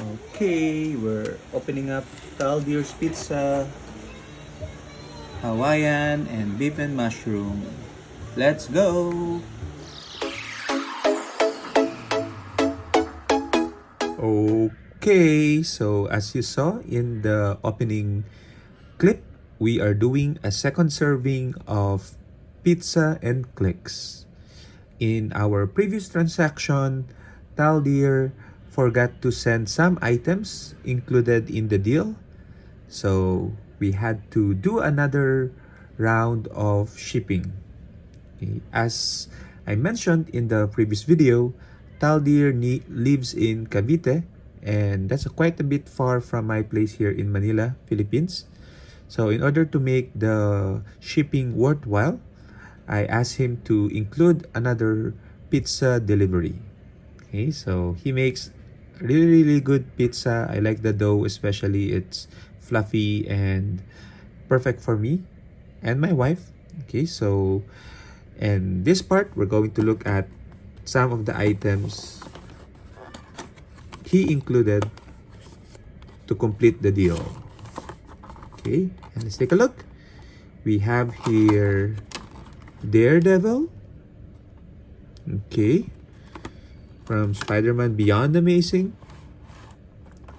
Okay, we're opening up Taldir's Pizza, Hawaiian, and beef and mushroom. Let's go! Okay, so as you saw in the opening clip, we are doing a second serving of pizza and Clix. In our previous transaction, Taldir forgot to send some items included in the deal. So we had to do another round of shipping. Okay. As I mentioned in the previous video, Taldir lives in Cavite, and that's quite a bit far from my place here in Manila, Philippines. So in order to make the shipping worthwhile, I asked him to include another pizza delivery. Okay, so he makes really good pizza. I like the dough, especially it's fluffy and perfect for me and my wife. Okay, so and this part we're going to look at some of the items he included to complete the deal. Okay, and let's take a look. We have here Daredevil. Okay, from Spider-Man Beyond Amazing.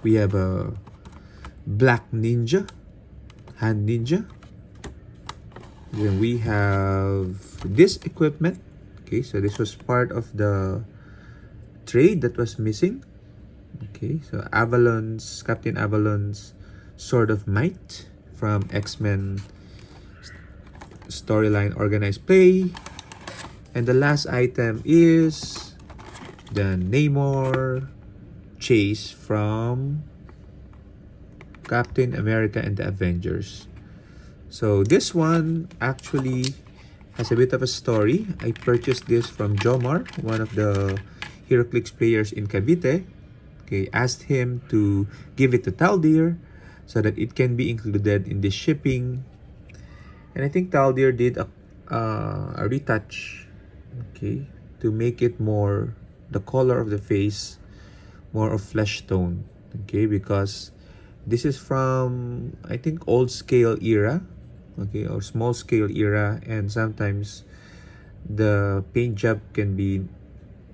We have a Black Ninja, Hand Ninja. Then we have this equipment. Okay, so this was part of the trade that was missing. Okay, so Captain Avalon's Sword of Might from X-Men storyline organized play. And the last item is the Namor chase from Captain America and the Avengers. So this one actually has a bit of a story. I purchased this from Jomar, one of the Heroclix players in Cavite. Okay, asked him to give it to Taldir so that it can be included in the shipping. And I think Taldir did a retouch, okay, to make it more the color of the face, more of flesh tone. Okay, because this is from, I think, old scale era, okay, or small scale era, and sometimes the paint job can be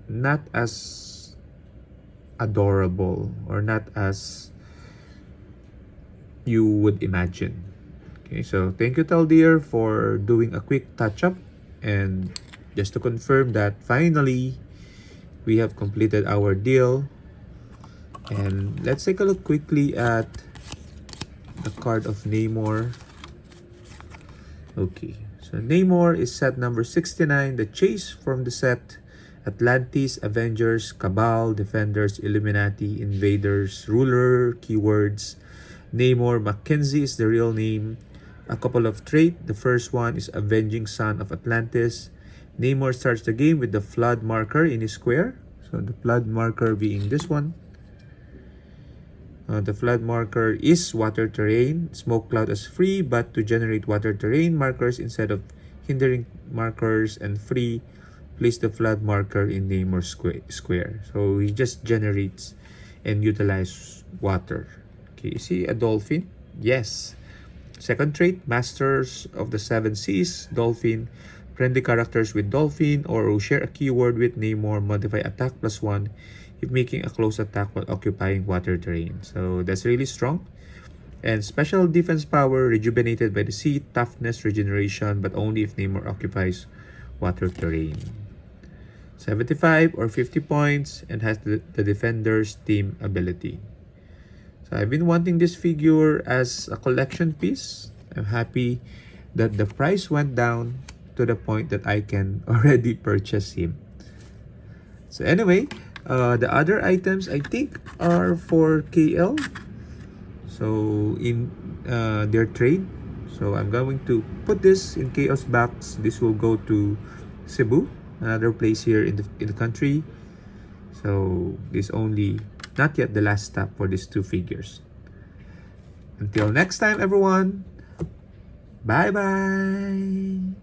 not as adorable or not as you would imagine. Okay, so thank you, Taldir, for doing a quick touch-up. And just to confirm that finally we have completed our deal. And let's take a look quickly at the card of Namor. Okay, so Namor is set number 69, the chase from the set Atlantis, Avengers, Cabal, Defenders, Illuminati, Invaders, Ruler, keywords. Namor Mackenzie is the real name. A couple of traits. The first one is Avenging Son of Atlantis. Namor starts the game with the flood marker in his square. So the flood marker being this one. The flood marker is water terrain. Smoke cloud is free, but to generate water terrain markers instead of hindering markers and free, place the flood marker in Namor's square. So he just generates and utilizes water. Okay, see a dolphin? Yes. Second trait, Masters of the Seven Seas, Dolphin. Friendly characters with Dolphin or who share a keyword with Namor modify attack +1 if making a close attack while occupying water terrain. So that's really strong. And special defense power, rejuvenated by the sea, toughness, regeneration, but only if Namor occupies water terrain. 75 or 50 points and has the Defender's team ability. So I've been wanting this figure as a collection piece. I'm happy that the price went down to the point that I can already purchase him. So anyway, the other items I think are for KL. So in their trade. So I'm going to put this in Chaos box. This will go to Cebu, another place here in the country. So this only not yet the last stop for these two figures. Until next time, everyone. Bye bye.